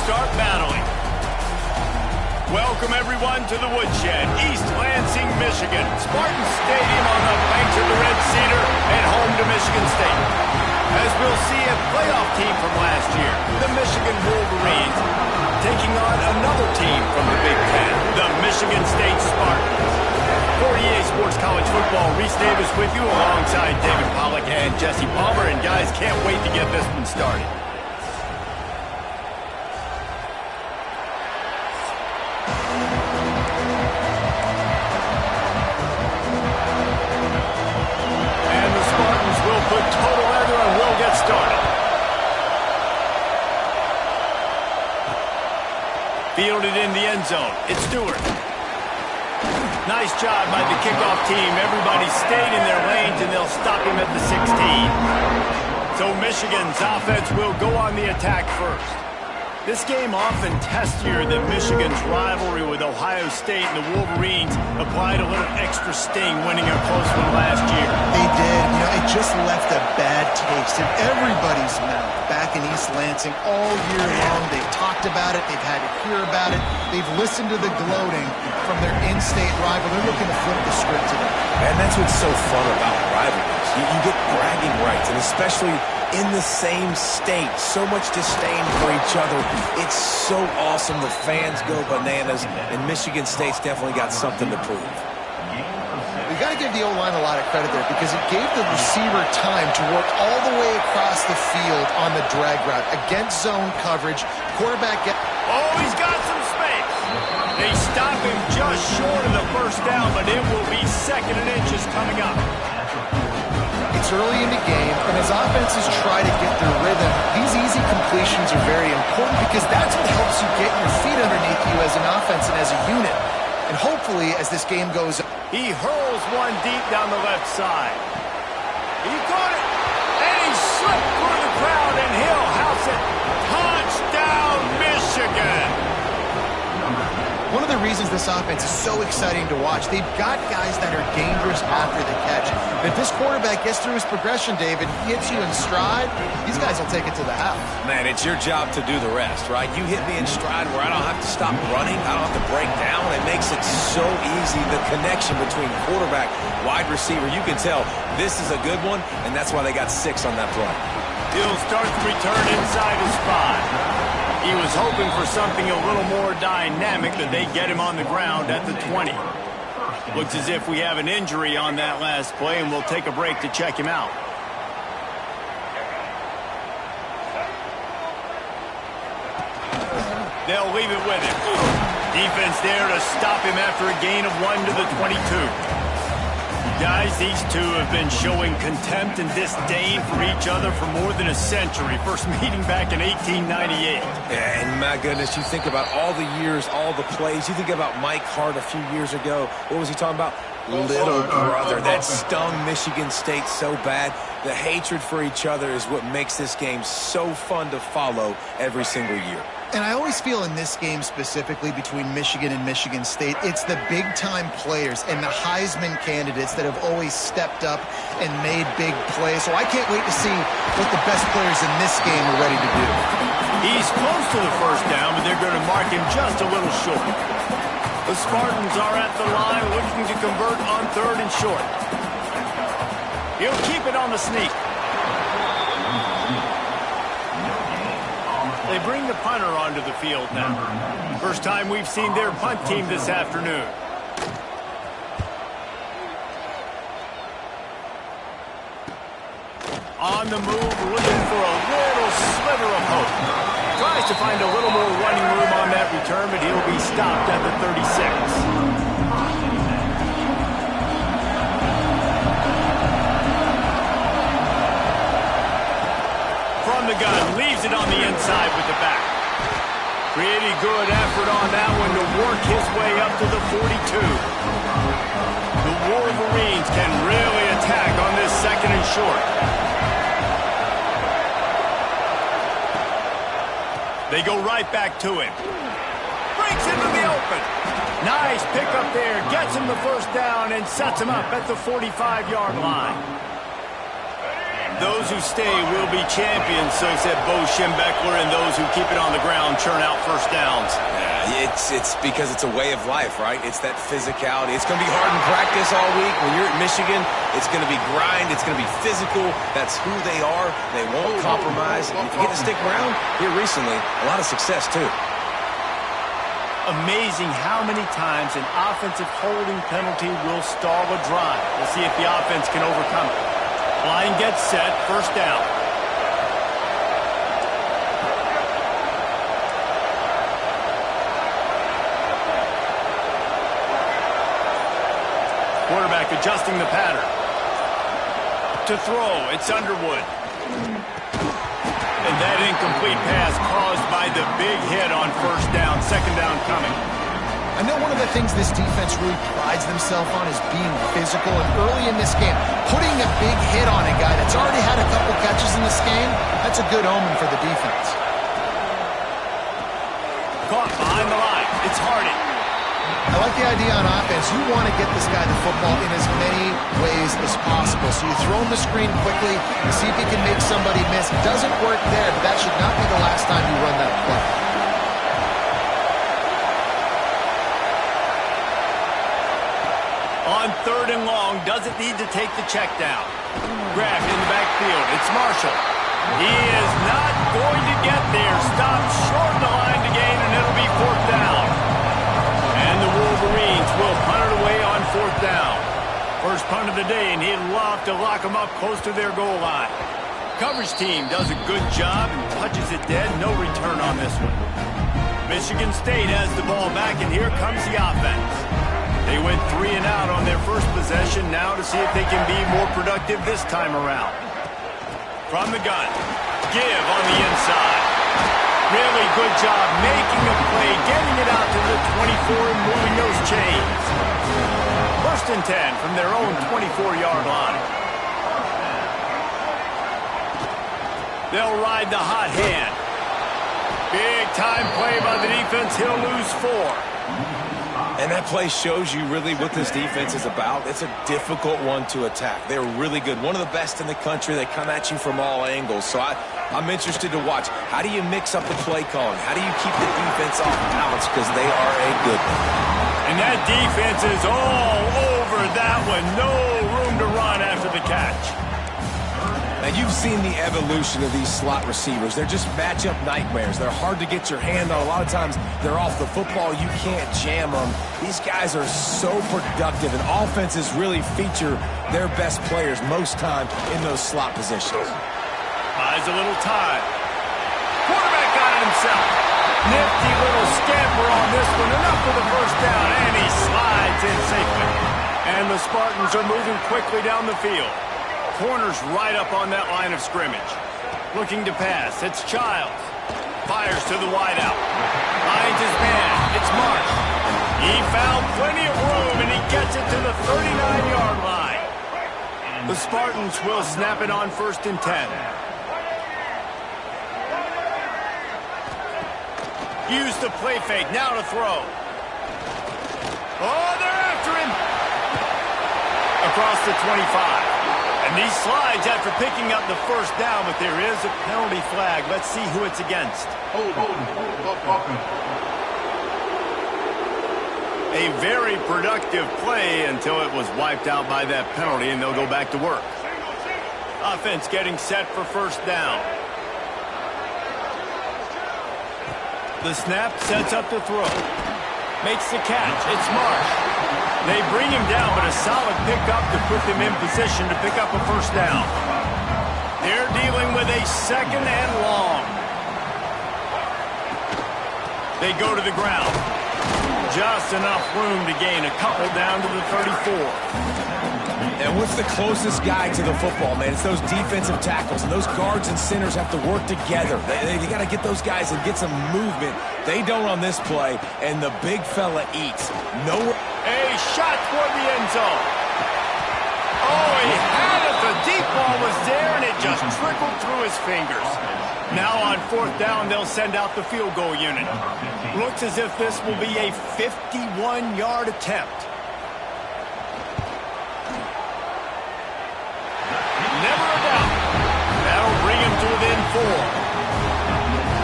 start battling. Welcome, everyone, to the Woodshed, East Lansing, Michigan. Spartans Stadium on the banks of the Red Cedar and home to Michigan State. As we'll see, a playoff team from last year, the Michigan Wolverines, taking on another team from the Big Ten, the Michigan State Spartans. For EA Sports College Football, Reese Davis with you alongside David Pollack and Jesse Palmer. And guys, can't wait to get this one started. And the Spartans will put total leather and will get started. Fielded in the end zone. It's Stewart. Nice job by the kickoff team. Everybody stayed in their lanes, and they'll stop him at the 16. So Michigan's offense will go on the attack first. This game often testier than Michigan's rivalry with Ohio State, and the Wolverines applied a little extra sting winning a close one last year. They did. You know, it just left a bad taste in everybody's mouth back in East Lansing all year long. They've talked about it. They've had to hear about it. They've listened to the gloating from their in-state rival. They're looking to flip the script today. And that's what's so fun about rivalries. You get bragging rights, and especially in the same state, so much disdain for each other. It's so awesome. The fans go bananas, and Michigan State's definitely got something to prove. We got to give the O-line a lot of credit there because it gave the receiver time to work all the way across the field on the drag route against zone coverage. Quarterback Oh, he's got some space. They stop him just short of the first down, but it will be second and inches coming up. It's early in the game, and as offenses try to get their rhythm, these easy completions are very important because that's what helps you get your feet underneath you as an offense and as a unit. And hopefully, as this game goes on, he hurls one deep down the left side. He caught it, and he slipped through the crowd, and he'll house it. Touchdown, Michigan! one of the reasons this offense is so exciting to watch, they've got guys that are dangerous after the catch. But if this quarterback gets through his progression, David, hits you in stride, these guys will take it to the house. Man, it's your job to do the rest, right? You hit me in stride where I don't have to stop running. I don't have to break down. It makes it so easy. The connection between quarterback, wide receiver, you can tell this is a good one, and that's why they got 6 on that play. He'll start the return inside his 5. He was hoping for something a little more dynamic, that they get him on the ground at the 20. Looks as if we have an injury on that last play, and we'll take a break to check him out. They'll leave it with him. Defense there to stop him after a gain of 1 to the 22. Guys, these two have been showing contempt and disdain for each other for more than a century. First meeting back in 1898. Yeah, and my goodness, you think about all the years, all the plays. You think about Mike Hart a few years ago. What was he talking about? Little brother. That stung Michigan State so bad. The hatred for each other is what makes this game so fun to follow every single year. And I always feel in this game specifically between Michigan and Michigan State, it's the big-time players and the Heisman candidates that have always stepped up and made big plays. So I can't wait to see what the best players in this game are ready to do. He's close to the first down, but they're going to mark him just a little short. The Spartans are at the line looking to convert on 3rd and short. He'll keep it on the sneak. They bring the punter onto the field now. First time we've seen their punt team this afternoon. On the move, looking for a little sliver of hope. Tries to find a little more running room on that return, but he'll be stopped at the 36. The gun leaves it on the inside with the back. Pretty good effort on that one to work his way up to the 42. The Wolverines can really attack on this 2nd and short. They go right back to him. Breaks into the open. Nice pickup there. Gets him the first down and sets him up at the 45-yard line. Those who stay will be champions, so said Bo Schembechler, and those who keep it on the ground churn out first downs. Yeah, it's because it's a way of life, right? It's that physicality. It's going to be hard in practice all week. When you're at Michigan, it's going to be grind. It's going to be physical. That's who they are. They won't compromise. If you get to stick around here recently, a lot of success, too. Amazing how many times an offensive holding penalty will stall a drive. We'll see if the offense can overcome it. Line gets set, first down. Quarterback adjusting the pattern. To throw, it's Underwood. And that incomplete pass caused by the big hit on first down. Second down coming. I know one of the things this defense really prides themselves on is being physical, and early in this game, putting a big hit on a guy that's already had a couple catches in this game, that's a good omen for the defense. Caught behind the line. It's Harding. I like the idea on offense. You want to get this guy the football in as many ways as possible. So you throw him the screen quickly and see if he can make somebody miss. It doesn't work there, but that should not be the last time you run that play. On third and long, doesn't need to take the check down. Grabbed in the backfield. It's Marshall. He is not going to get there. Stopped short of the line to gain, and it'll be fourth down. And the Wolverines will punt it away on fourth down. First punt of the day, and he'd love to lock them up close to their goal line. Coverage team does a good job and touches it dead. No return on this one. Michigan State has the ball back, and here comes the offense. They went 3 and out on their first possession, now to see if they can be more productive this time around. From the gun, give on the inside. Really good job making a play, getting it out to the 24 and moving those chains. First and 10 from their own 24-yard line. They'll ride the hot hand. Big time play by the defense. He'll lose 4. And that play shows you really what this defense is about. It's a difficult one to attack. They're really good. One of the best in the country. They come at you from all angles. So I'm interested to watch. How do you mix up the play calling? How do you keep the defense off balance? Because they are a good one. And that defense is all over that one. No room to run after the catch. Now, you've seen the evolution of these slot receivers. They're just matchup nightmares. They're hard to get your hand on. A lot of times, they're off the football. You can't jam them. These guys are so productive, and offenses really feature their best players most time in those slot positions. Buys a little time. Quarterback got it himself. Nifty little scamper on this one. Enough for the first down, and he slides in safely. And the Spartans are moving quickly down the field. Corners right up on that line of scrimmage. Looking to pass. It's Childs. Fires to the wideout. Finds his man. It's Marsh. He found plenty of room, and he gets it to the 39-yard line. The Spartans will snap it on first and 10. Use the play fake. Now to throw. Oh, they're after him. Across the 25. And he slides after picking up the first down, but there is a penalty flag. Let's see who it's against. A very productive play until it was wiped out by that penalty, and they'll go back to work. Offense getting set for first down. The snap sets up the throw. Makes the catch. It's Marsh. They bring him down, but a solid pickup to put them in position to pick up a first down. They're dealing with a second and long. They go to the ground. Just enough room to gain a couple down to the 34. And what's the closest guy to the football, man? It's those defensive tackles, and those guards and centers have to work together. They got to get those guys and get some movement. They don't on this play, and the big fella eats. A shot toward the end zone. Oh, he had it. The deep ball was there, and it just trickled through his fingers. Now on fourth down, they'll send out the field goal unit. Looks as if this will be a 51-yard attempt. Never a doubt.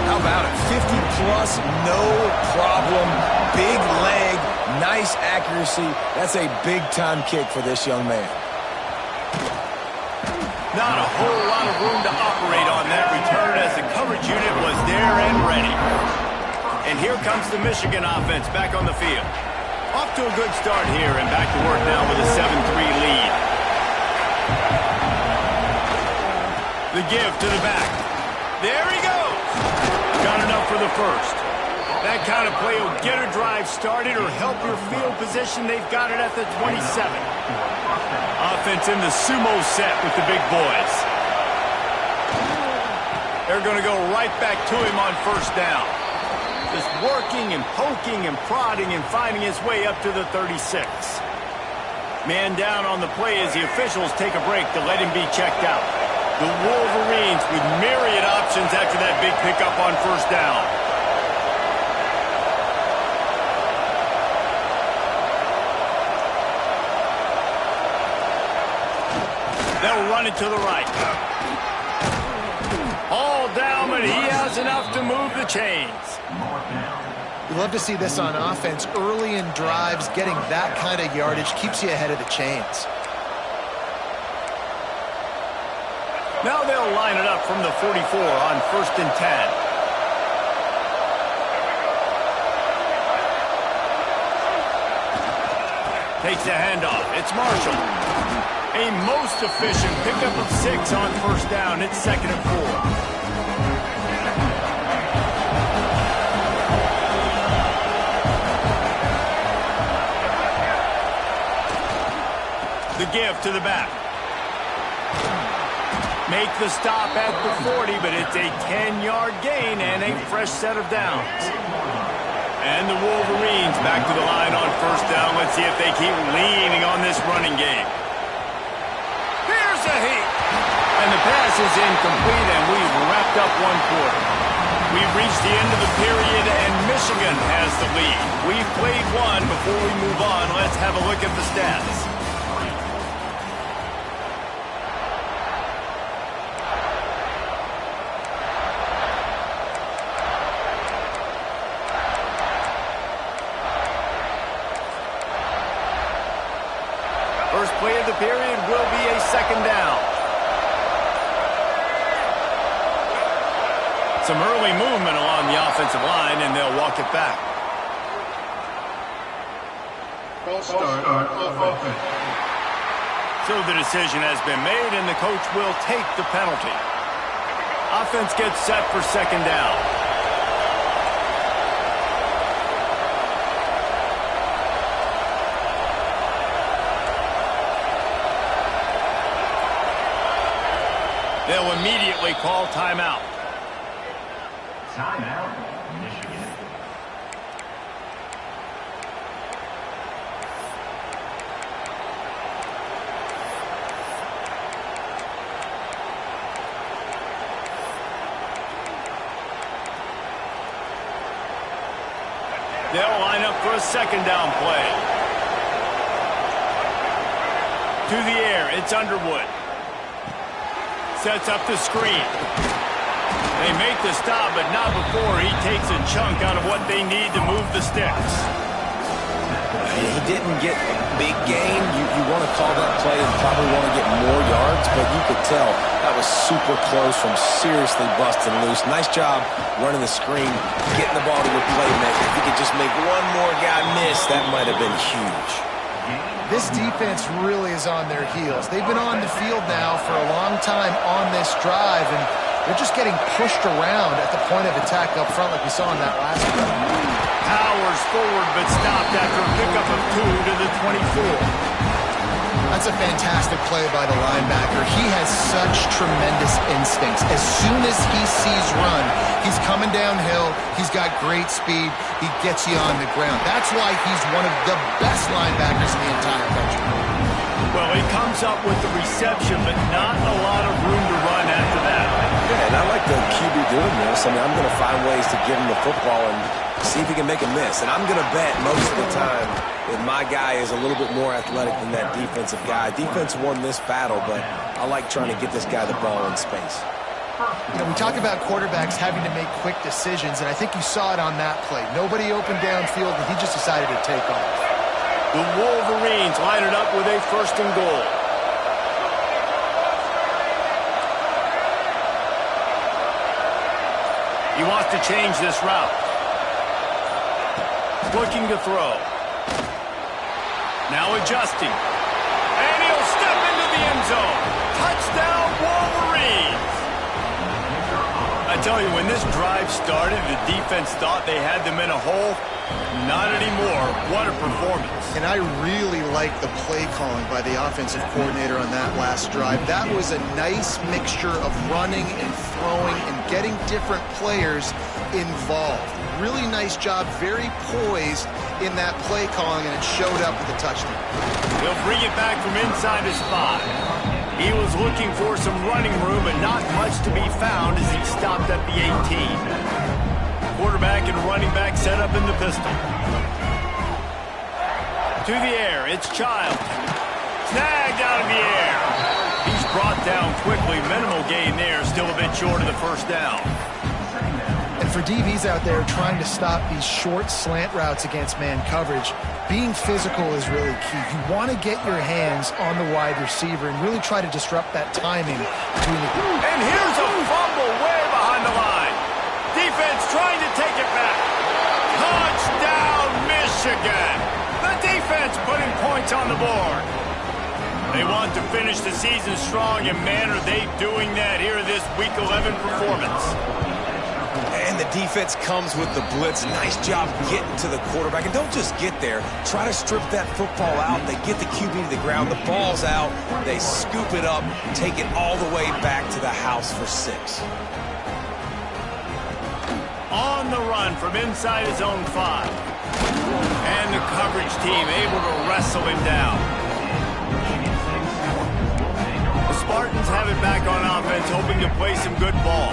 How about it? 50-plus, no problem. Big leg, nice accuracy. That's a big-time kick for this young man. Not a whole lot of room to operate on that return as the coverage unit was there and ready. And here comes the Michigan offense back on the field. Off to a good start here and back to work now with a 7-3 lead. The give to the back. There he goes. Got enough for the first. That kind of play will get a drive started or help your field position. They've got it at the 27. Offense in the sumo set with the big boys. They're going to go right back to him on first down. Just working and poking and prodding and finding his way up to the 36. Man down on the play as the officials take a break to let him be checked out. The Wolverines with myriad options after that big pickup on first down. They'll run it to the right. All down, but he has enough to move the chains. You love to see this on offense. Early in drives, getting that kind of yardage keeps you ahead of the chains. Now they'll line it up from the 44 on 1st and 10. Takes the handoff. It's Marshall. A most efficient pickup of 6 on first down. It's 2nd and 4. The give to the back. Make the stop at the 40, but it's a 10-yard gain and a fresh set of downs. And the Wolverines back to the line on first down. Let's see if they keep leaning on this running game. Here's a heat. And the pass is incomplete, and we've wrapped up one quarter. We've reached the end of the period, and Michigan has the lead. We've played one. Before we move on, let's have a look at the stats. First play of the period will be a 2nd down. Some early movement along the offensive line, and they'll walk it back. Start of offense. So the decision has been made, and the coach will take the penalty. Offense gets set for 2nd down. They'll immediately call timeout. Timeout, Michigan. They'll line up for a 2nd down play. To the air, it's Underwood. Sets up the screen. They make the stop, but not before he takes a chunk out of what they need to move the sticks. He didn't get a big gain. You want to call that play and probably want to get more yards, but you could tell that was super close from seriously busting loose. Nice job running the screen, getting the ball to your playmaker. If he could just make one more guy miss, that might have been huge. This defense really is on their heels. They've been on the field now for a long time on this drive, and they're just getting pushed around at the point of attack up front like we saw in that last one. Powers forward, but stopped after a pickup of 2 to the 24. That's a fantastic play by the linebacker. He has such tremendous instincts. As soon as he sees run, he's coming downhill. He's got great speed. He gets you on the ground. That's why he's one of the best linebackers in the entire country. Well, he comes up with the reception, but not a lot of room to run after that. Yeah, and I like the QB doing this. I mean, I'm going to find ways to give him the football and see if he can make a miss. And I'm going to bet most of the time that my guy is a little bit more athletic than that defensive guy. Defense won this battle, but I like trying to get this guy the ball in space. You know, we talk about quarterbacks having to make quick decisions, and I think you saw it on that play. Nobody opened downfield, and he just decided to take off. The Wolverines line it up with a 1st and goal. He wants to change this route. Looking to throw. Now adjusting. And he'll step into the end zone. Touchdown, Wolverines! I tell you, when this drive started, the defense thought they had them in a hole. Not anymore. What a performance. And I really like the play calling by the offensive coordinator on that last drive. That was a nice mixture of running and throwing and getting different players involved. Really nice job, very poised in that play calling, and it showed up with a touchdown. He'll bring it back from inside his 5. He was looking for some running room, but not much to be found as he stopped at the 18. Quarterback and running back set up in the pistol. To the air, it's Child. Snagged out of the air. He's brought down quickly. Minimal gain there, still a bit short of the 1st down. And for DBs out there trying to stop these short slant routes against man coverage, being physical is really key. You want to get your hands on the wide receiver and really try to disrupt that timing between the... And here's a fumble way behind the line. Defense trying to take it back. Touchdown, Michigan. The defense putting points on the board. They want to finish the season strong, and man, are they doing that here in this Week 11 performance. And the defense comes with the blitz. Nice job getting to the quarterback. And don't just get there. Try to strip that football out. They get the QB to the ground. The ball's out. They scoop it up, take it all the way back to the house for 6. On the run from inside his own 5. And the coverage team able to wrestle him down. The Spartans have it back on offense, hoping to play some good ball.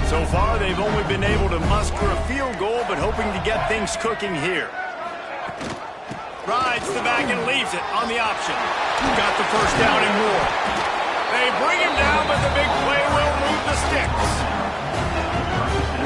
So far, they've only been able to muster a field goal, but hoping to get things cooking here. Rides the back and leaves it on the option. Got the 1st down and more. They bring him down, but the big play will move the sticks.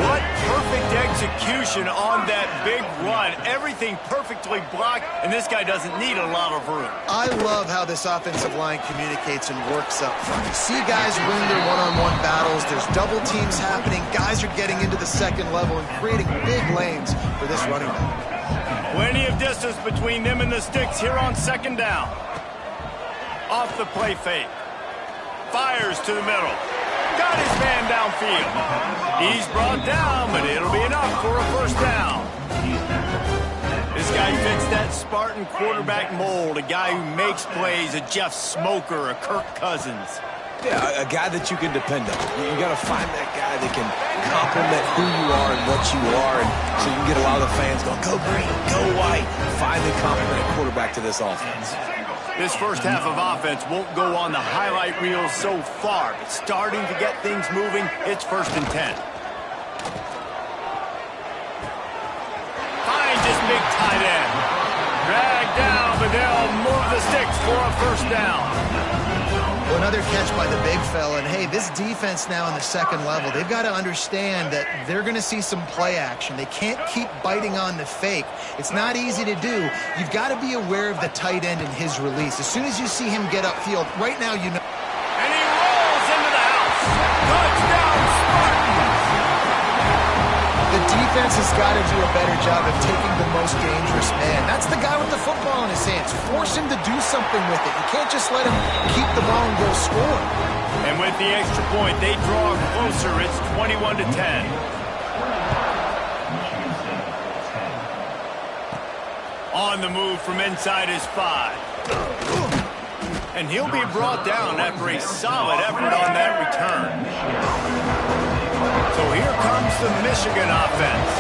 What perfect execution on that big run. Everything perfectly blocked, and this guy doesn't need a lot of room. I love how this offensive line communicates and works up front. You see guys win their one-on-one battles. There's double teams happening. Guys are getting into the 2nd level and creating big lanes for this running back. Plenty of distance between them and the sticks here on 2nd down. Off the play fake. Fires to the middle. Got his man downfield. He's brought down, but it'll be enough for a 1st down. This guy fits that Spartan quarterback mold, a guy who makes plays, a Jeff Smoker, a Kirk Cousins. Yeah, a guy that you can depend on. You got to find that guy that can complement who you are and what you are, and so you can get a lot of the fans going, go green, go white. Find the complementing quarterback to this offense. This 1st half of offense won't go on the highlight reel so far, but starting to get things moving. It's 1st and 10. Finds this big tight end. Dragged down, but they'll move the sticks for a 1st down. Well, another catch by the big fella, and hey, this defense now in the 2nd level, they've got to understand that they're going to see some play action. They can't keep biting on the fake. It's not easy to do. You've got to be aware of the tight end and his release. As soon as you see him get upfield, right now you know. And he rolls into the house. Touchdown, Spartans! The defense has got to do a better job of taking the most dangerous man. That's the guy with the football in his hands. Force him to do something with it. You can't just let him keep the ball and go score. And with the extra point, they draw closer. It's 21-10. On the move from inside his 5. And he'll be brought down after a solid effort on that return. So here comes the Michigan offense.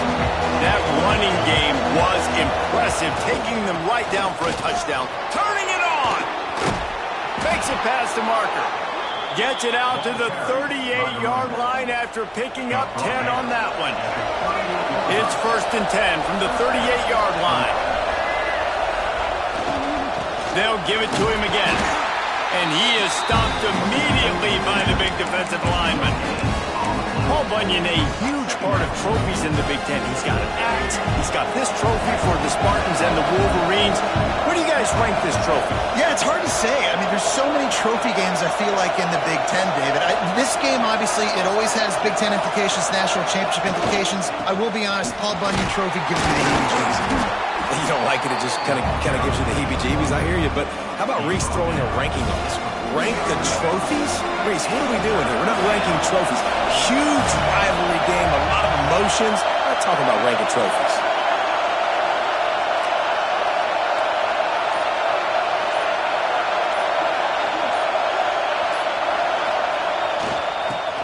That running game was impressive, taking them right down for a touchdown. Turning it on! Makes it past the marker. Gets it out to the 38-yard line after picking up 10 on that one. It's 1st and 10 from the 38-yard line. They'll give it to him again. And he is stopped immediately by the big defensive lineman. Paul Bunyan, a huge part of trophies in the Big Ten. He's got an axe. He's got this trophy for the Spartans and the Wolverines. Where do you guys rank this trophy? Yeah, it's hard to say. I mean, there's so many trophy games, I feel like, in the Big Ten, David. This game, obviously, it always has Big Ten implications, national championship implications. I will be honest, Paul Bunyan Trophy gives me the heebie-jeebies. You don't like it, it just kind of gives you the heebie-jeebies. I hear you, but how about Reese throwing a ranking on this? Rank the trophies? Reese, what are we doing here? We're not ranking trophies. Huge rivalry game, a lot of emotions. We're not talking about ranking trophies.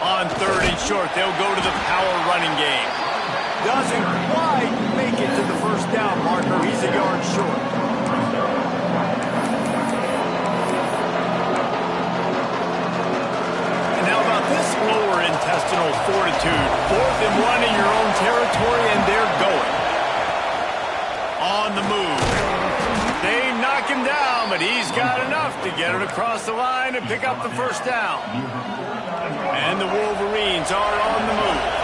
On 3rd and short, they'll go to the power running game. Doesn't quite make it to the first down marker. He's a yard short. And how about this lower intestinal fortitude? 4th and 1 in your own territory, and they're going. On the move. They knock him down, but he's got enough to get it across the line and pick up the first down. And the Wolverines are on the move.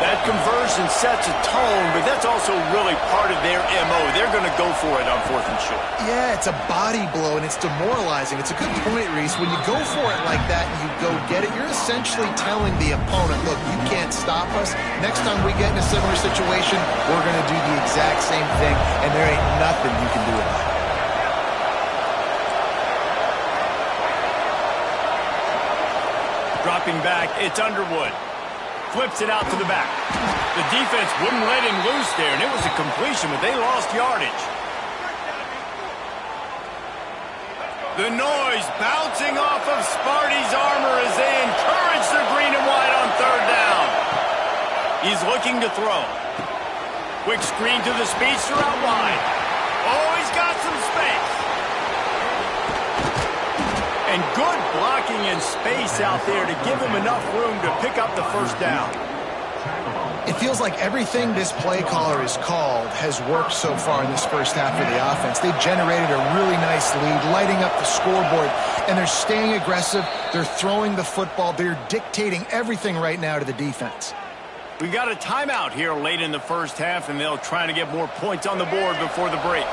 That conversion sets a tone, but that's also really part of their MO. They're going to go for it on 4th and short. Yeah, it's a body blow, and it's demoralizing. It's a good point, Reese. When you go for it like that and you go get it, you're essentially telling the opponent, look, you can't stop us. Next time we get in a similar situation, we're going to do the exact same thing, and there ain't nothing you can do about it. Dropping back, it's Underwood. Flips it out to the back. The defense wouldn't let him loose there, and it was a completion, but they lost yardage. The noise bouncing off of Sparty's armor as they encourage the green and white on 3rd down. He's looking to throw. Quick screen to the speedster out wide. Oh, he's got some space. And good blocking and space out there to give him enough room to pick up the first down. It feels like everything this play caller has called has worked so far in this first half of the offense. They've generated a really nice lead, lighting up the scoreboard, and they're staying aggressive. They're throwing the football. They're dictating everything right now to the defense. We got a timeout here late in the first half, and they'll try to get more points on the board before the break.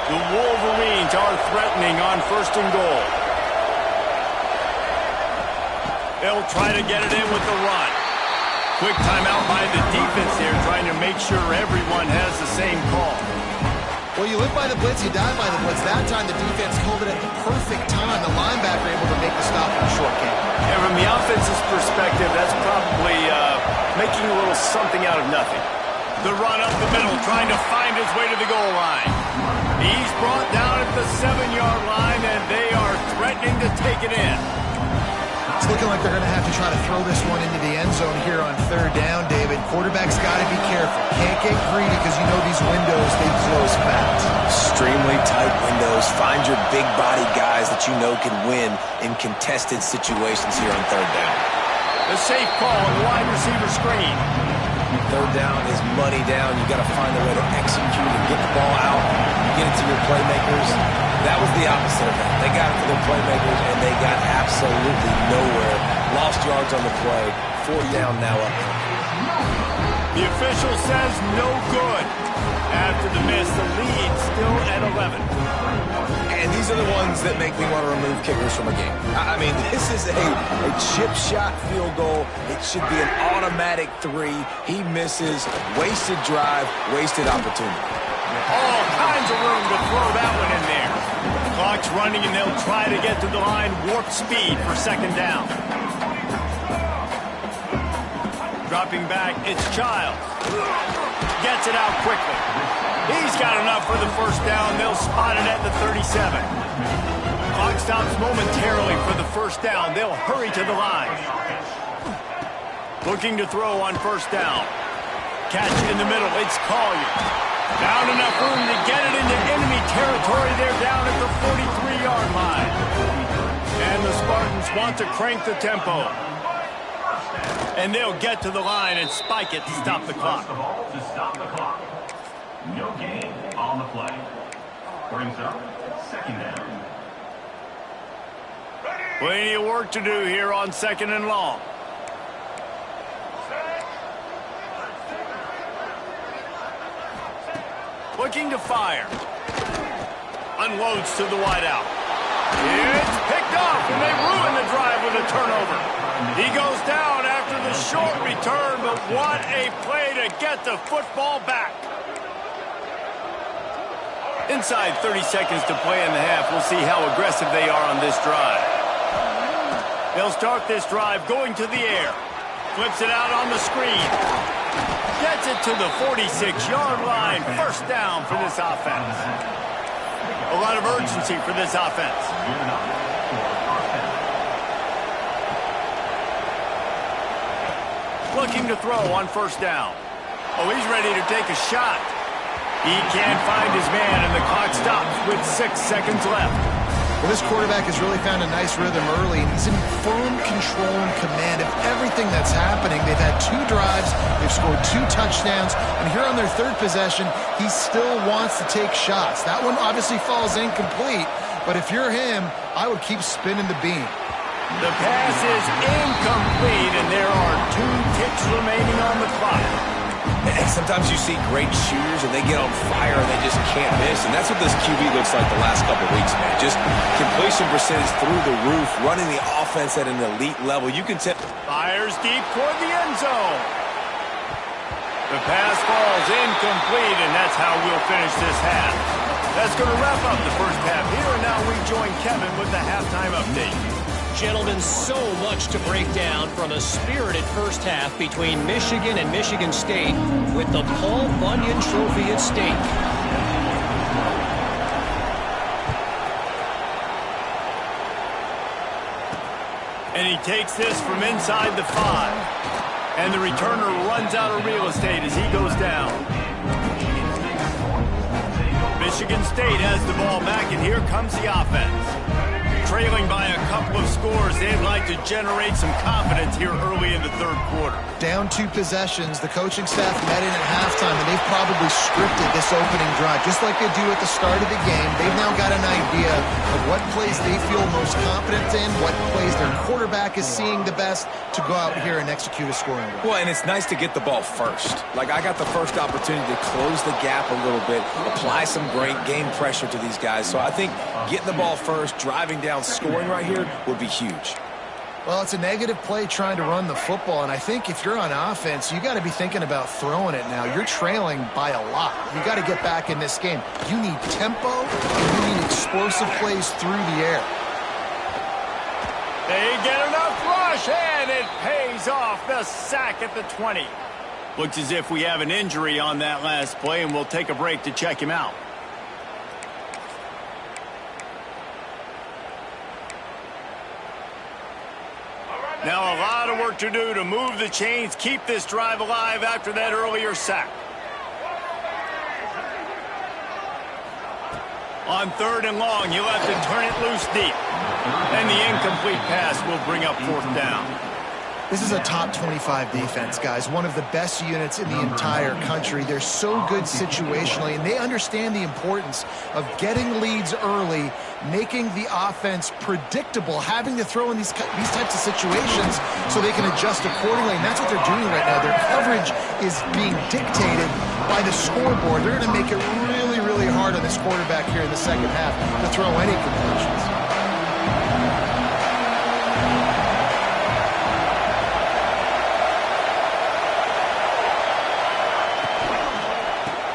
The Wolverines are threatening on 1st and goal. They'll try to get it in with the run. Quick timeout by the defense there, trying to make sure everyone has the same call. Well, you live by the blitz, you die by the blitz. That time the defense called it at the perfect time. The linebacker able to make the stop in a short game. And from the offense's perspective, that's probably making a little something out of nothing. The run up the middle, trying to find his way to the goal line. He's brought down at the 7-yard line, and they are threatening to take it in. It's looking like they're going to have to try to throw this one into the end zone here on 3rd down, David. Quarterback's got to be careful. Can't get greedy because you know these windows, they close fast. Extremely tight windows. Find your big body guys that you know can win in contested situations here on 3rd down. The safe call on the wide receiver screen. 3rd down is money down. You got to find a way to execute and get the ball out. Get it to your playmakers. That was the opposite of that. They got it to their playmakers, and they got absolutely nowhere. Lost yards on the play. 4th down now up. The official says no good. After the miss, the lead still at 11. And these are the ones that make me want to remove kickers from a game. I mean, this is a chip shot field goal. It should be an automatic 3. He misses. Wasted drive, wasted opportunity. All kinds of room to throw that one in there. Clock's running, and they'll try to get to the line. Warp speed for 2nd down. Dropping back, it's Childs. Gets it out quickly. He's got enough for the first down. They'll spot it at the 37. Clock stops momentarily for the first down. They'll hurry to the line. Looking to throw on 1st down. Catch in the middle. It's Collier. Found enough room to get it into enemy territory. They're down at the 43-yard line. And the Spartans want to crank the tempo. And they'll get to the line and spike it to stop the clock. No gain on the play. Brings up 2nd down. Plenty of work to do here on 2nd and long. Looking to fire. Unloads to the wideout. It's picked off, and they ruin the drive with a turnover. He goes down after the short return, but what a play to get the football back. Inside 30 seconds to play in the half. We'll see how aggressive they are on this drive. They'll start this drive going to the air. Flips it out on the screen. Gets it to the 46-yard line. First down for this offense. A lot of urgency for this offense. Looking to throw on first down. Oh, he's ready to take a shot. He can't find his man, and the clock stops with 6 seconds left. Well, this quarterback has really found a nice rhythm early, and he's in firm control and command of everything that's happening. They've had 2 drives, they've scored 2 touchdowns, and here on their 3rd possession, he still wants to take shots. That one obviously falls incomplete, but if you're him, I would keep spinning the beam. The pass is incomplete, and there are 2 ticks remaining on the clock. And sometimes you see great shooters and they get on fire and they just can't miss. And that's what this QB looks like the last couple of weeks, man. Just completion percentage through the roof, running the offense at an elite level. You can tell. Fires deep toward the end zone. The pass falls incomplete, and that's how we'll finish this half. That's going to wrap up the first half here, and now we join Kevin with the halftime update. Gentlemen, so much to break down from a spirited first half between Michigan and Michigan State with the Paul Bunyan Trophy at stake. And he takes this from inside the 5. And the returner runs out of real estate as he goes down. Michigan State has the ball back, and here comes the offense. Trailing by a couple of scores, they'd like to generate some confidence here early in the 3rd quarter. Down 2 possessions, the coaching staff met in at halftime, and they've probably scripted this opening drive, just like they do at the start of the game. They've now got an idea of what plays they feel most confident in, what plays their quarterback is seeing the best to go out here and execute a scoring drive. Well, and it's nice to get the ball first. Like, I got the first opportunity to close the gap a little bit, apply some great game pressure to these guys. So I think getting the ball first, driving down, scoring right here would be huge. Well, it's a negative play trying to run the football, and I think if you're on offense, you got to be thinking about throwing it now. You're trailing by a lot. You got to get back in this game. You need tempo, and you need explosive plays through the air. They get enough rush, and it pays off. The sack at the 20. Looks as if we have an injury on that last play, and we'll take a break to check him out. Now a lot of work to do to move the chains, keep this drive alive after that earlier sack. On 3rd and long, you'll have to turn it loose deep. And the incomplete pass will bring up 4th down. This is a top 25 defense, guys. One of the best units in the entire country. They're so good situationally, and they understand the importance of getting leads early, making the offense predictable, having to throw in these types of situations so they can adjust accordingly, and that's what they're doing right now. Their coverage is being dictated by the scoreboard. They're going to make it really, really hard on this quarterback here in the second half to throw any completions.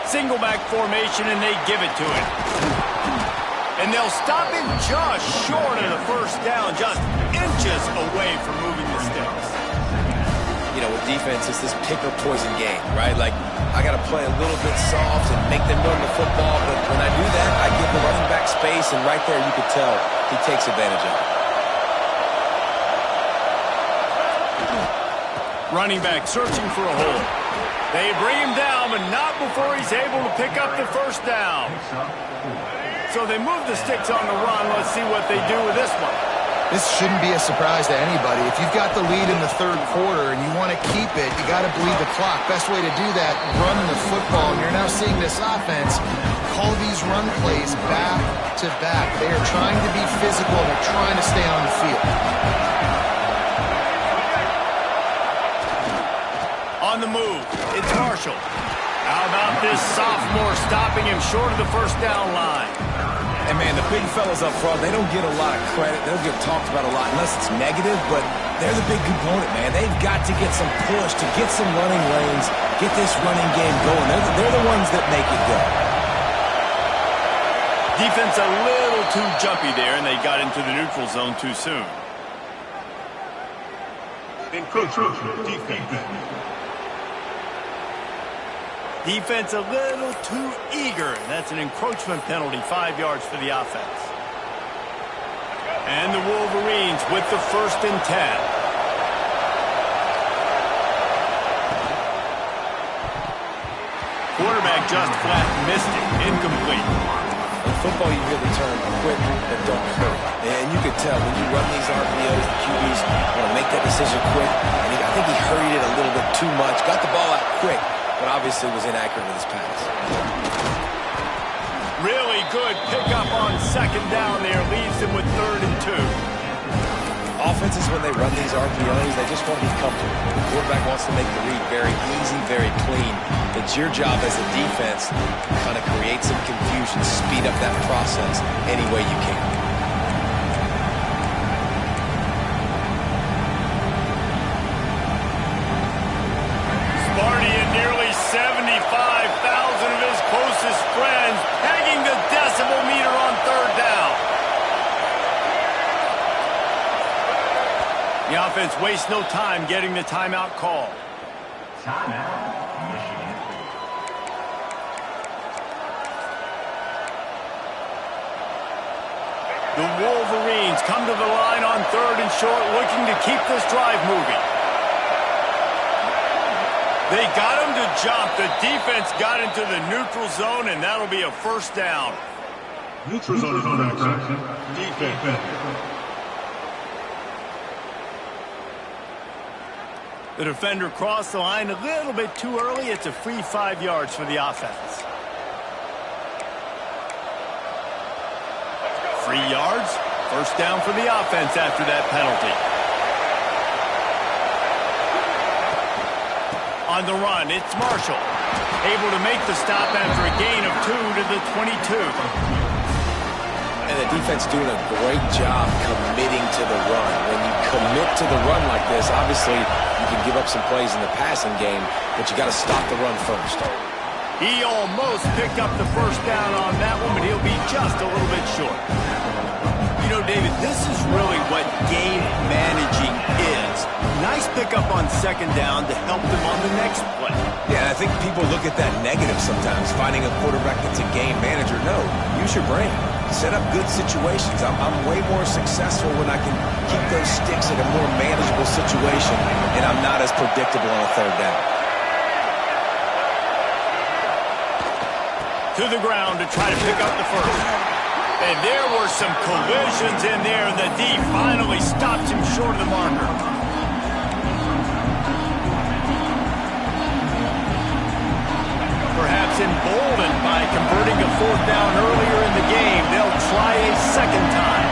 Single back formation, and they give it to him. And they'll stop him just short of the first down, just inches away from moving the sticks. You know, with defense, it's this pick or poison game, right? Like, I got to play a little bit soft and make them run the football, but when I do that, I give the running back space, and right there you could tell he takes advantage of it. Running back searching for a hole. They bring him down, but not before he's able to pick up the first down. So they move the sticks on the run. Let's see what they do with this one. This shouldn't be a surprise to anybody. If you've got the lead in the 3rd quarter and you want to keep it, you got to bleed the clock. Best way to do that, run the football. And you're now seeing this offense call these run plays back to back. They are trying to be physical. They're trying to stay on the field. On the move, it's Marshall. How about this sophomore stopping him short of the first down line? And, man, the big fellas up front, they don't get a lot of credit. They don't get talked about a lot unless it's negative, but they're the big component, man. They've got to get some push, to get some running lanes, get this running game going. They're the ones that make it go. Defense a little too jumpy there, and they got into the neutral zone too soon. Encroachment defense. Defense a little too eager. That's an encroachment penalty, 5 yards for the offense. And the Wolverines with the 1st and 10. Quarterback just flat missed it. Incomplete. In football, you hear the term quick and don't hurry. And you could tell when you run these RPOs, the QBs want to make that decision quick. And I think he hurried it a little bit too much. Got the ball out quick, but obviously was inaccurate with his pass. Really good pickup on 2nd down there. Leaves them with 3rd and 2. Offenses, when they run these RPOs, they just want to be comfortable. The quarterback wants to make the read very easy, very clean. It's your job as a defense to kind of create some confusion, speed up that process any way you can. Sparty and nearly 75,000 of his closest friends pegging the decibel meter on 3rd down. The offense wastes no time getting the timeout call. Timeout, Michigan. The Wolverines come to the line on 3rd and short, looking to keep this drive moving. They got him to jump. The defense got into the neutral zone, and that'll be a 1st down. Neutral zone is under action. Defense. The defender crossed the line a little bit too early. It's a free 5 yards for the offense. 3 yards. 1st down for the offense after that penalty. On the run, it's Marshall. Able to make the stop after a gain of 2 to the 22. And the defense doing a great job committing to the run. When you commit to the run like this, obviously you can give up some plays in the passing game, but you got to stop the run first. He almost picked up the 1st down on that one, but he'll be just a little bit short. You know, David, this is really what game managing is. Nice pickup on 2nd down to help them on the next play. Yeah, I think people look at that negative sometimes, finding a quarterback that's a game manager. No, use your brain. Set up good situations. I'm way more successful when I can keep those sticks in a more manageable situation, and I'm not as predictable on a 3rd down. To the ground to try to pick up the 1st. And there were some collisions in there. The D finally stops him short of the marker. Perhaps emboldened by converting a 4th down earlier in the game, they'll try a 2nd time.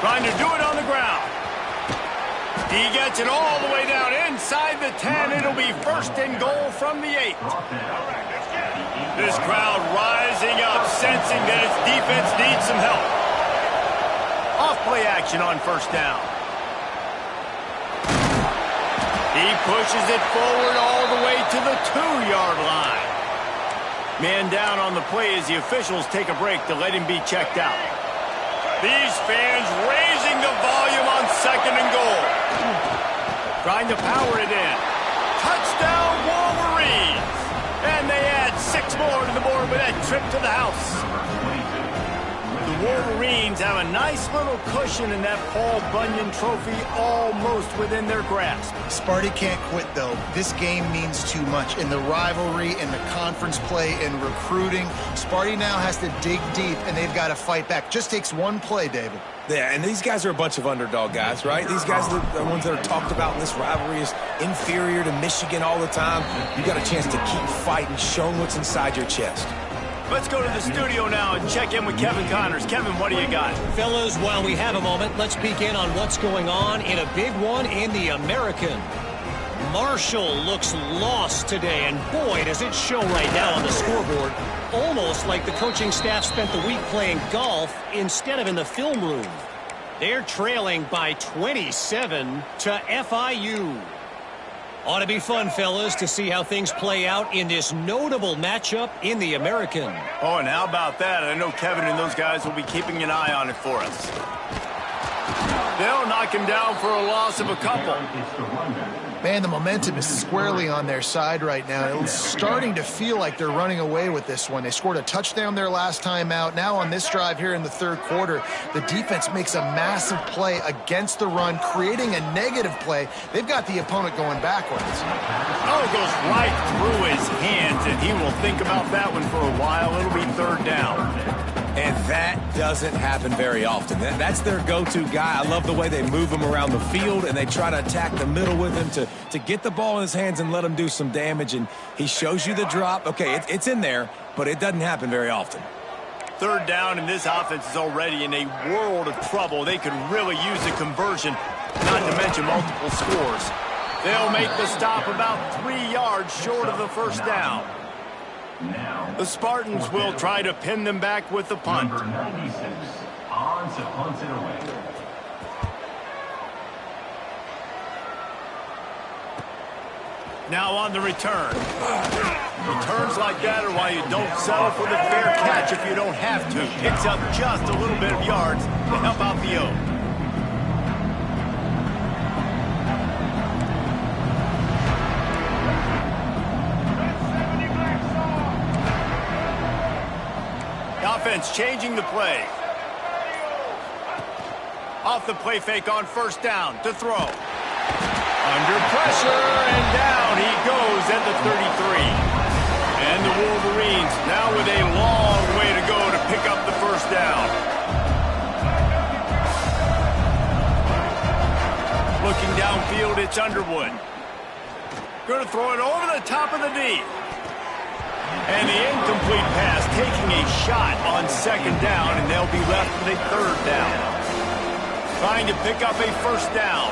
Trying to do it on the ground. He gets it all the way down inside the 10. It'll be 1st and goal from the 8. This crowd rising up, sensing that its defense needs some help. Off-play action on 1st down. He pushes it forward all the way to the 2-yard line. Man down on the play as the officials take a break to let him be checked out. These fans raising the volume on 2nd and goal. Trying to power it in. Touchdown, Wolverines! And they add 6 more to the board with that trip to the house. The Wolverines have a nice little cushion in that Paul Bunyan trophy almost within their grasp. Sparty can't quit, though. This game means too much. In the rivalry, in the conference play, in recruiting, Sparty now has to dig deep, and they've got to fight back. Just takes one play, David. Yeah, and these guys are a bunch of underdog guys, right? These guys are the ones that are talked about in this rivalry as inferior to Michigan all the time. You got a chance to keep fighting, showing what's inside your chest. Let's go to the studio now and check in with Kevin Connors. Kevin, what do you got? Fellas, while we have a moment, let's peek in on what's going on in a big one in the American. Marshall looks lost today, and boy, does it show right now on the scoreboard. Almost like the coaching staff spent the week playing golf instead of in the film room. They're trailing by 27 to FIU. Ought to be fun, fellas, to see how things play out in this notable matchup in the American. Oh, and how about that? I know Kevin and those guys will be keeping an eye on it for us. They'll knock him down for a loss of a couple. Man, the momentum is squarely on their side right now. It's starting to feel like they're running away with this one. They scored a touchdown their last time out. Now on this drive here in the third quarter, the defense makes a massive play against the run, creating a negative play. They've got the opponent going backwards. Oh, it goes right through his hands, and he will think about that one for a while. It'll be third down. And that doesn't happen very often. That's their go-to guy. I love the way they move him around the field, and they try to attack the middle with him to get the ball in his hands and let him do some damage. And he shows you the drop. Okay, it's in there, but it doesn't happen very often. Third down, and this offense is already in a world of trouble. They could really use a conversion, not to mention multiple scores. They'll make the stop about 3 yards short of the first down. The Spartans will try to pin them back with the punt. Number 96 on to punt it away. Now on the return. Returns like that are why you don't settle for the fair catch if you don't have to. Picks up just a little bit of yards to help out the O. Offense changing the play. Off the play fake on first down to throw. Under pressure, and down he goes at the 33. And the Wolverines now with a long way to go to pick up the first down. Looking downfield, it's Underwood. Going to throw it over the top of the D. And the incomplete pass taking a shot on second down, and they'll be left with a third down. Trying to pick up a first down.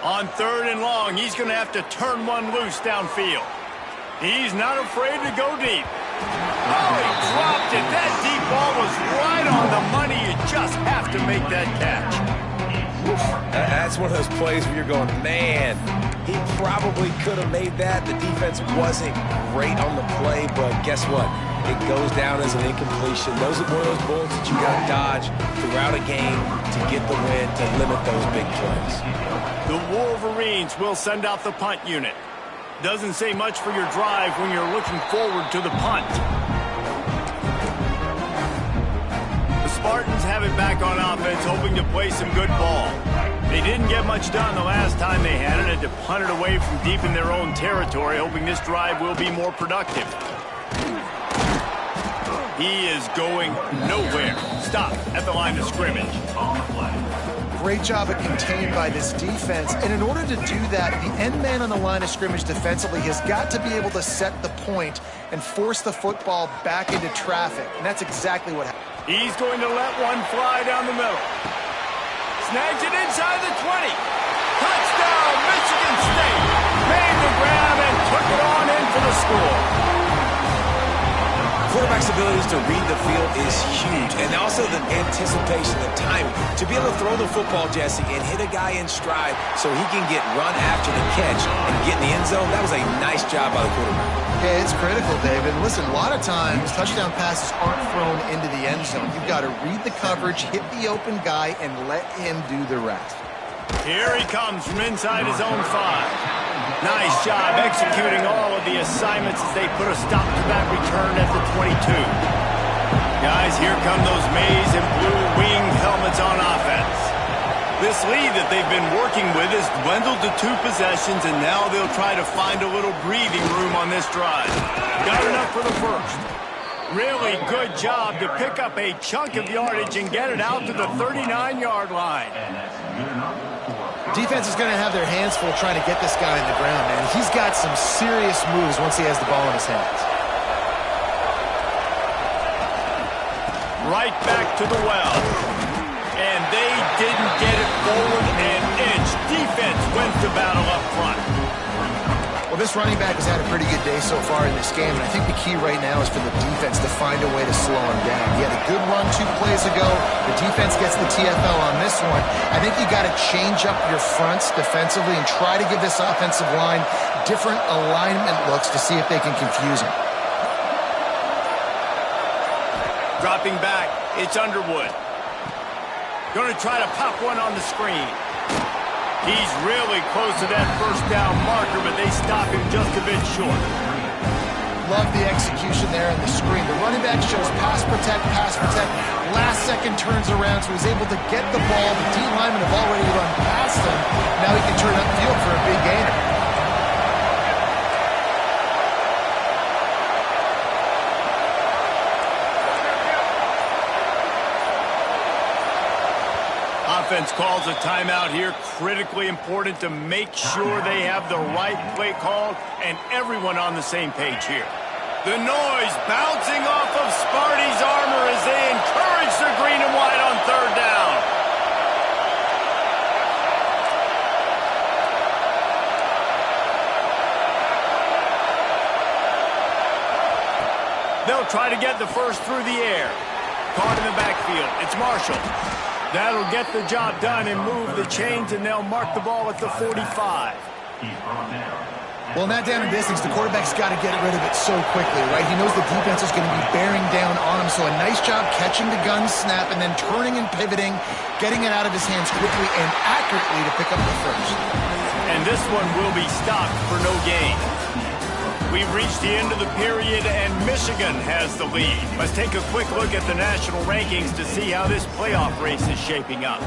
On third and long, he's going to have to turn one loose downfield. He's not afraid to go deep. Oh, he dropped it. That deep ball was right on the money. You just have to make that catch. That's one of those plays where you're going, man, he probably could have made that. The defense wasn't great on the play, but guess what? It goes down as an incompletion. Those are one of those bullets that you got to dodge throughout a game to get the win, to limit those big plays. The Wolverines will send out the punt unit. Doesn't say much for your drive when you're looking forward to the punt. The Spartans have it back on offense, hoping to play some good ball. They didn't get much done the last time they had it, and to punt it away from deep in their own territory, hoping this drive will be more productive. He is going nowhere. Stop at the line of scrimmage. On the play. Great job of contained by this defense. And in order to do that, the end man on the line of scrimmage defensively has got to be able to set the point and force the football back into traffic. And that's exactly what happened. He's going to let one fly down the middle. Snags it inside the 20. Touchdown, Michigan State. Made the grab and took it on in for the score. Quarterback's abilities to read the field is huge, and also the anticipation, the timing. To be able to throw the football, Jesse, and hit a guy in stride so he can get run after the catch and get in the end zone, that was a nice job by the quarterback. Yeah, it's critical, David. Listen, a lot of times touchdown passes aren't thrown into the end zone. You've got to read the coverage, hit the open guy, and let him do the rest. Here he comes from inside his own 5. Nice job executing all of the assignments as they put a stop to that return at the 22. Guys, here come those maize and blue wing helmets on offense. This lead that they've been working with has dwindled to 2 possessions, and now they'll try to find a little breathing room on this drive. Got enough for the first. Really good job to pick up a chunk of yardage and get it out to the 39-yard line. Defense is going to have their hands full trying to get this guy on the ground, man. He's got some serious moves once he has the ball in his hands. Right back to the well. And they didn't get it forward an inch. Defense wins the battle up front. Well, this running back has had a pretty good day so far in this game, and I think the key right now is for the defense to find a way to slow him down. He had a good run 2 plays ago. The defense gets the TFL on this one. I think you got to change up your fronts defensively and try to give this offensive line different alignment looks to see if they can confuse him. Dropping back, it's Underwood. Going to try to pop one on the screen. He's really close to that first down marker, but they stop him just a bit short. Love the execution there in the screen. The running back shows pass protect, pass protect. Last second turns around, so he's able to get the ball. The D linemen have already run past him. Now he can turn upfield for a big gainer. Offense calls a timeout here. Critically important to make sure they have the right play called and everyone on the same page here. The noise bouncing off of Sparty's armor as they encourage their green and white on 3rd down. They'll try to get the first through the air. Caught in the backfield. It's Marshall. That'll get the job done and move the chains, and they'll mark the ball at the 45. Well, in that down and distance, the quarterback's got to get rid of it so quickly, right? He knows the defense is going to be bearing down on him, so a nice job catching the gun snap and then turning and pivoting, getting it out of his hands quickly and accurately to pick up the first. And this one will be stopped for no gain. We've reached the end of the period, and Michigan has the lead. Let's take a quick look at the national rankings to see how this playoff race is shaping up.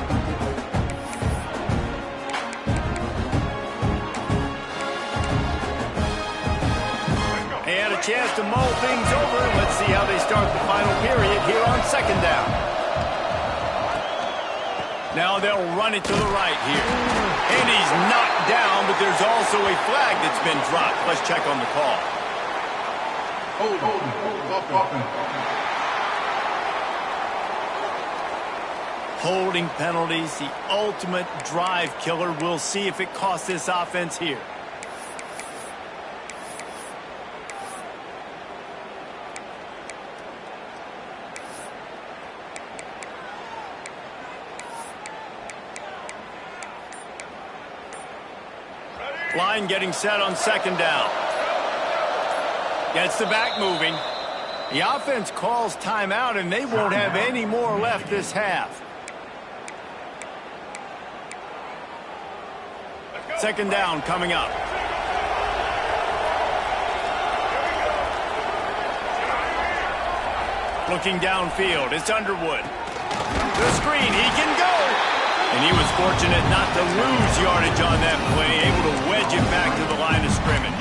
They had a chance to mull things over. Let's see how they start the final period here on 2nd down. Now they'll run it to the right here. And he's knocked down, but there's also a flag that's been dropped. Let's check on the call. Holding penalties, the ultimate drive killer. We'll see if it costs this offense here. Line getting set on 2nd down. Gets the back moving. The offense calls timeout, and they won't have any more left this half. 2nd down coming up. Looking downfield, it's Underwood. The screen, he can go. And he was fortunate not to lose yardage on that play, able to wedge it back to the line of scrimmage.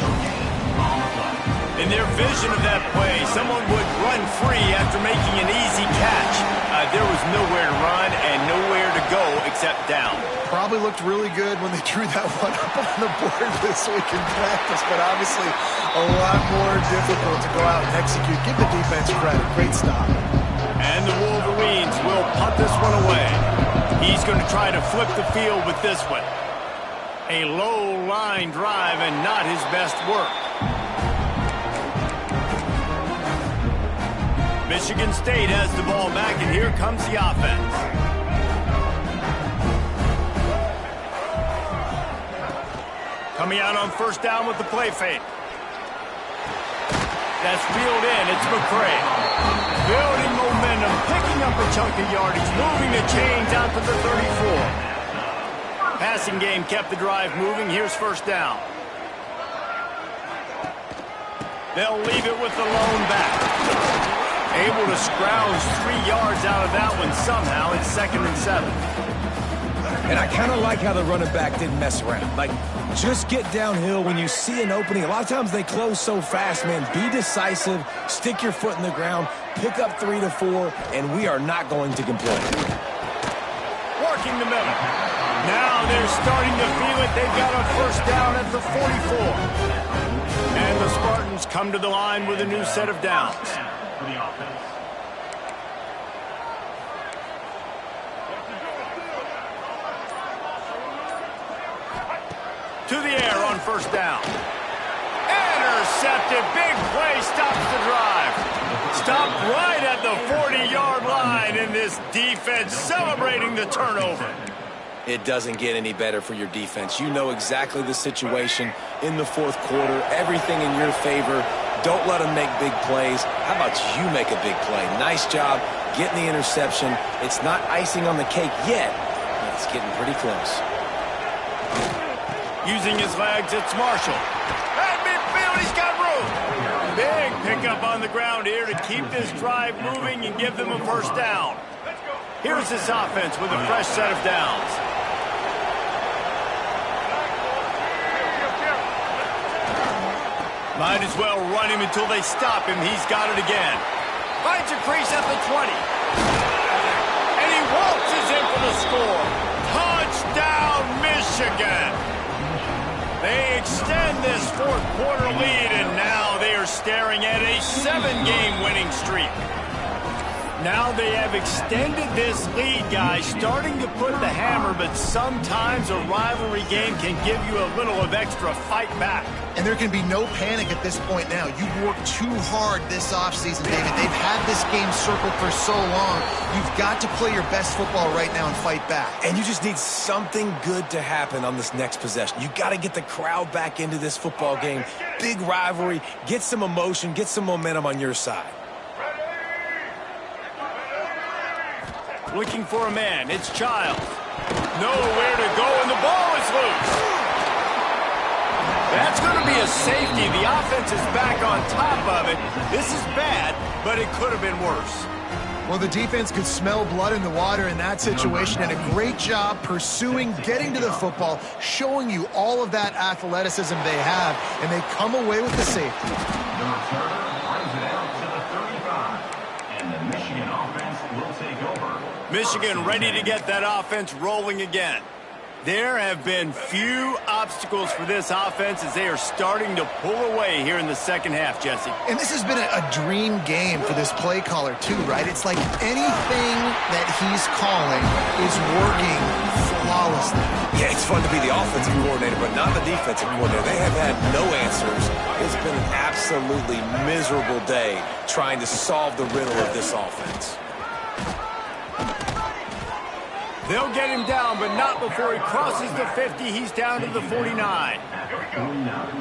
In their vision of that play, someone would run free after making an easy catch. There was nowhere to run and nowhere to go except down. Probably looked really good when they drew that one up on the board this week in practice, but obviously a lot more difficult to go out and execute. Give the defense credit. Great stop. And the Wolverines will punt this one away. He's going to try to flip the field with this one. A low line drive and not his best work. Michigan State has the ball back, and here comes the offense. Coming out on 1st down with the play fake. That's reeled in. It's McCray. Building momentum, picking up a chunk of yardage, moving the chains out to the 34. Passing game kept the drive moving. Here's 1st down. They'll leave it with the lone back. Able to scrounge 3 yards out of that one somehow. It's 2nd and 7. And I kind of like how the running back didn't mess around. Like, just get downhill when you see an opening. A lot of times they close so fast, man. Be decisive, stick your foot in the ground, pick up 3 to 4, and we are not going to complain. Working the middle. Now they're starting to feel it. They've got a first down at the 44. And the Spartans come to the line with a new set of downs. For the offense. To the air on first down. Intercepted. Big play stops the drive. Stopped right at the 40-yard line, and this defense celebrating the turnover. It doesn't get any better for your defense. You know exactly the situation in the fourth quarter. Everything in your favor. Don't let them make big plays. How about you make a big play? Nice job getting the interception. It's not icing on the cake yet, but it's getting pretty close. Using his legs, it's Marshall. At midfield, he's got room. Big pickup on the ground here to keep this drive moving and give them a first down. Here's this offense with a fresh set of downs. Might as well run him until they stop him. He's got it again. Finds a crease at the 20. And he waltzes in for the score. Touchdown, Michigan. They extend this fourth quarter lead, and now they are staring at a 7-game winning streak. Now they have extended this lead, guys, starting to put the hammer, but sometimes a rivalry game can give you a little of extra fight back. And there can be no panic at this point now. You've worked too hard this offseason, David. They've had this game circled for so long. You've got to play your best football right now and fight back. And you just need something good to happen on this next possession. You got to get the crowd back into this football game. Big rivalry. Get some emotion. Get some momentum on your side. Looking for a man. It's Childs. Nowhere to go, and the ball is loose. That's going to be a safety. The offense is back on top of it. This is bad, but it could have been worse. Well, the defense could smell blood in the water in that situation, and a great job pursuing, getting to the football, showing you all of that athleticism they have, and they come away with the safety. The returner brings it out to the 35, and the Michigan offense will take over. Michigan ready to get that offense rolling again. There have been few obstacles for this offense as they are starting to pull away here in the second half, Jesse. And this has been a dream game for this play caller, too, right? It's like anything that he's calling is working flawlessly. Yeah, it's fun to be the offensive coordinator, but not the defensive coordinator. They have had no answers. It's been an absolutely miserable day trying to solve the riddle of this offense. They'll get him down, but not before he crosses the 50. He's down to the 49.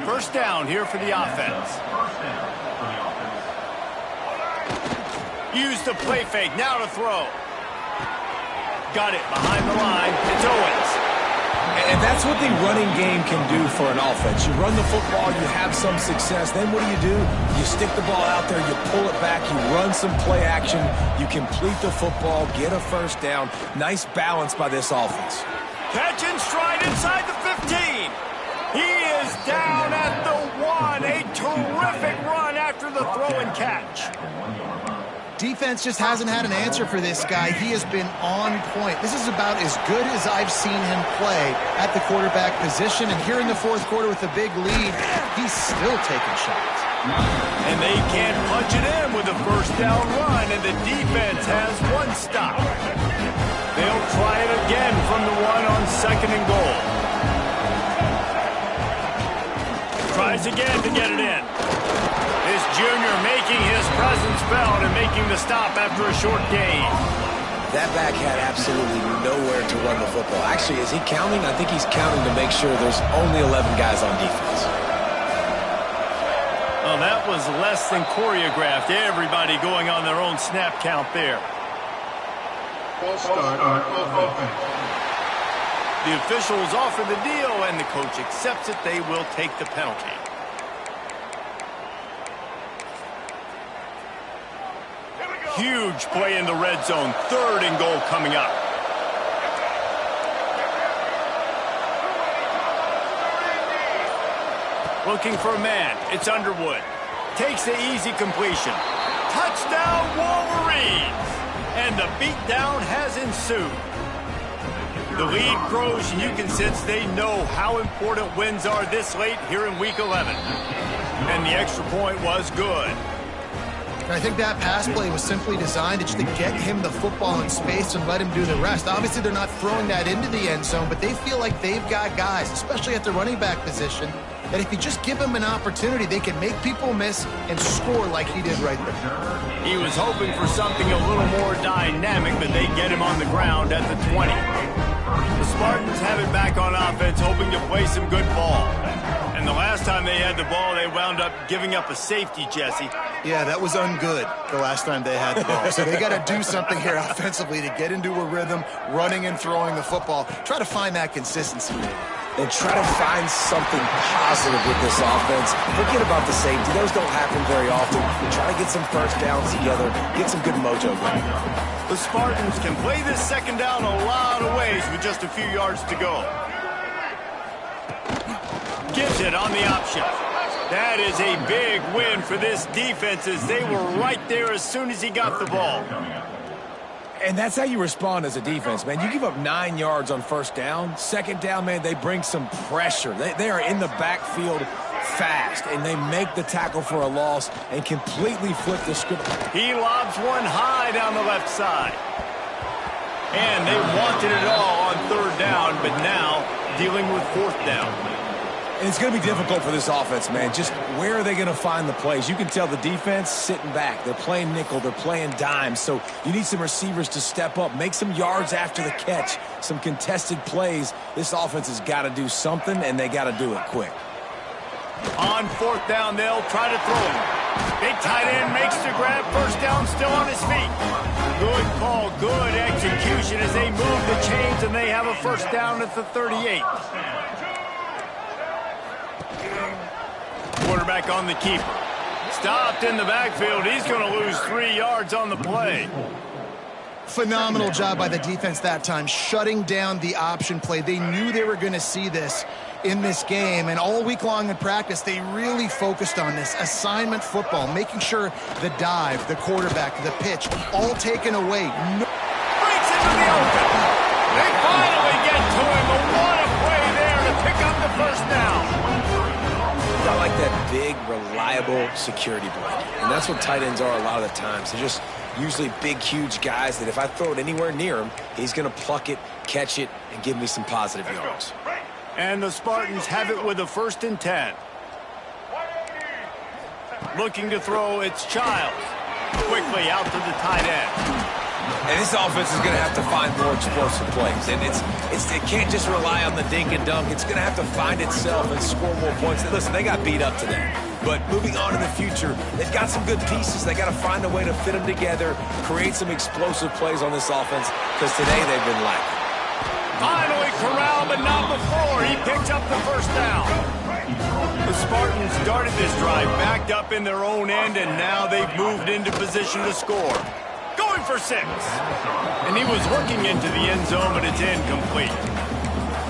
First down here for the offense. Use the play fake. Now to throw. Got it behind the line. It's Owens. And that's what the running game can do for an offense. You run the football, you have some success. Then what do? You stick the ball out there, you pull it back, you run some play action, you complete the football, get a first down. Nice balance by this offense. Catch and stride inside the 15. He is down at the 1. A terrific run after the throw and catch. Defense just hasn't had an answer for this guy. He has been on point. This is about as good as I've seen him play at the quarterback position. And here in the fourth quarter with a big lead, he's still taking shots. And they can't punch it in with a first down run, and the defense has one stop. They'll try it again from the 1 on second and goal. Tries again to get it in. This junior making his presence felt and making the stop after a short gain. That back had absolutely nowhere to run the football. Actually, is he counting? I think he's counting to make sure there's only 11 guys on defense. Well, that was less than choreographed. Everybody going on their own snap count there. False start on offense. The officials offer the deal, and the coach accepts it. They will take the penalty. Huge play in the red zone. 3rd and goal coming up. Looking for a man. It's Underwood. Takes the easy completion. Touchdown, Wolverines! And the beatdown has ensued. The lead grows, and you can sense they know how important wins are this late here in Week 11. And the extra point was good. I think that pass play was simply designed just to get him the football in space and let him do the rest. Obviously, they're not throwing that into the end zone, but they feel like they've got guys, especially at the running back position, that if you just give them an opportunity, they can make people miss and score like he did right there. He was hoping for something a little more dynamic, but they get him on the ground at the 20. The Spartans have it back on offense, hoping to play some good ball. And the last time they had the ball, they wound up giving up a safety, Jesse. Yeah, that was ungood the last time they had the ball. So they got to do something here offensively to get into a rhythm, running and throwing the football. Try to find that consistency, maybe. And try to find something positive with this offense. Forget about the safety. Those don't happen very often. Try to get some first downs together. Get some good mojo going. The Spartans can play this second down a lot of ways with just a few yards to go. Gives it on the option. That is a big win for this defense as they were right there as soon as he got the ball. And that's how you respond as a defense, man. You give up 9 yards on first down. Second down, man, they bring some pressure. They are in the backfield fast, and they make the tackle for a loss and completely flip the script. He lobs one high down the left side. And they wanted it all on third down, but now dealing with fourth down. And it's going to be difficult for this offense, man. Just where are they going to find the plays? You can tell the defense sitting back. They're playing nickel. They're playing dime. So you need some receivers to step up, make some yards after the catch, some contested plays. This offense has got to do something, and they got to do it quick. On fourth down, they'll try to throw him. Big tight end makes the grab. First down, still on his feet. Good call, good execution as they move the chains, and they have a first down at the 38. Quarterback on the keeper. Stopped in the backfield. He's going to lose 3 yards on the play. Phenomenal job by the defense that time, shutting down the option play. They knew they were going to see this in this game, and all week long in practice, they really focused on this assignment football, making sure the dive, the quarterback, the pitch, all taken away. Breaks into the open. They finally get to him, but what a play there to pick up the first down. I like that big, reliable security blanket. And that's what tight ends are a lot of the times. They're just usually big, huge guys that if I throw it anywhere near him, he's going to pluck it, catch it, and give me some positive yards. And the Spartans have it with a 1st and 10. Looking to throw, it's Childs. Quickly out to the tight end. And this offense is going to have to find more explosive plays. And it can't just rely on the dink and dunk. It's going to have to find itself and score more points. And listen, they got beat up today. But moving on in the future, they've got some good pieces. They got to find a way to fit them together, create some explosive plays on this offense, because today they've been lacking. Finally corralled, but not before. He picks up the first down. The Spartans started this drive backed up in their own end, and now they've moved into position to score. Going for 6. And he was looking into the end zone, but it's incomplete.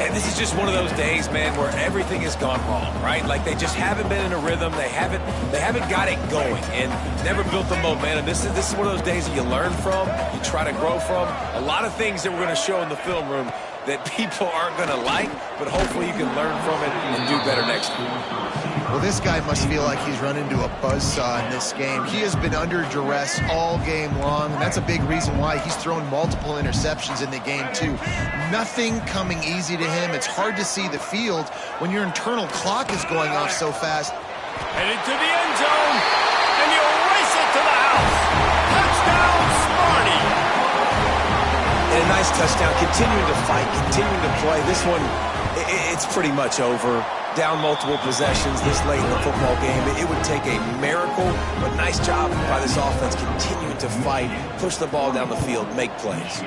And this is just one of those days, man, where everything has gone wrong, right? Like they just haven't been in a rhythm. They haven't got it going and never built the momentum. This is one of those days that you learn from, you try to grow from. A lot of things that we're going to show in the film room that people aren't going to like, but hopefully you can learn from it and do better next time. Well, this guy must feel like he's run into a buzzsaw in this game. He has been under duress all game long, and that's a big reason why he's thrown multiple interceptions in the game, too. Nothing coming easy to him. It's hard to see the field when your internal clock is going off so fast. Headed to the end zone, and you race it to the house. Touchdown, Sparty! And a nice touchdown, continuing to fight, continuing to play. This one, it's pretty much over. Down multiple possessions this late in the football game. It would take a miracle, but nice job by this offense continuing to fight, push the ball down the field, make plays.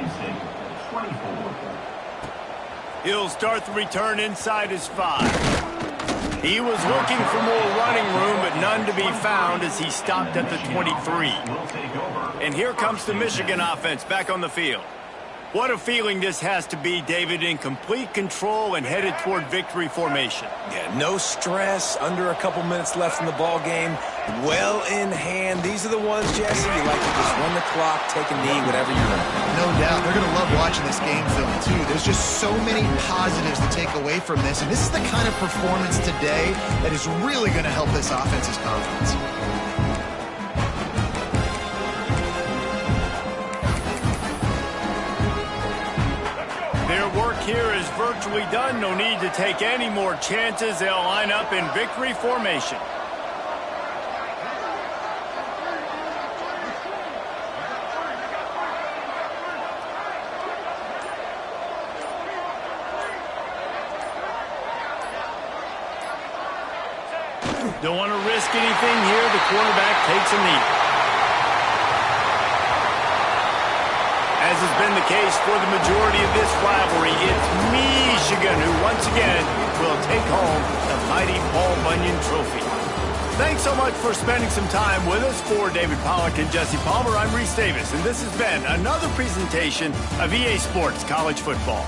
He'll start the return inside his 5. He was looking for more running room, but none to be found as he stopped at the 23. And here comes the Michigan offense back on the field. What a feeling this has to be, David, in complete control and headed toward victory formation. Yeah, no stress, under a couple minutes left in the ball game, well in hand. These are the ones, Jesse, you like to just run the clock, take a knee, whatever you want. No doubt. They're going to love watching this game film, too. There's just so many positives to take away from this, and this is the kind of performance today that is really going to help this offense's confidence. Their work here is virtually done. No need to take any more chances. They'll line up in victory formation. Don't want to risk anything here. The quarterback takes a knee. As has been the case for the majority of this rivalry, it's Michigan who once again will take home the mighty Paul Bunyan Trophy. Thanks so much for spending some time with us. For David Pollack and Jesse Palmer, I'm Reese Davis, and this has been another presentation of EA Sports College Football.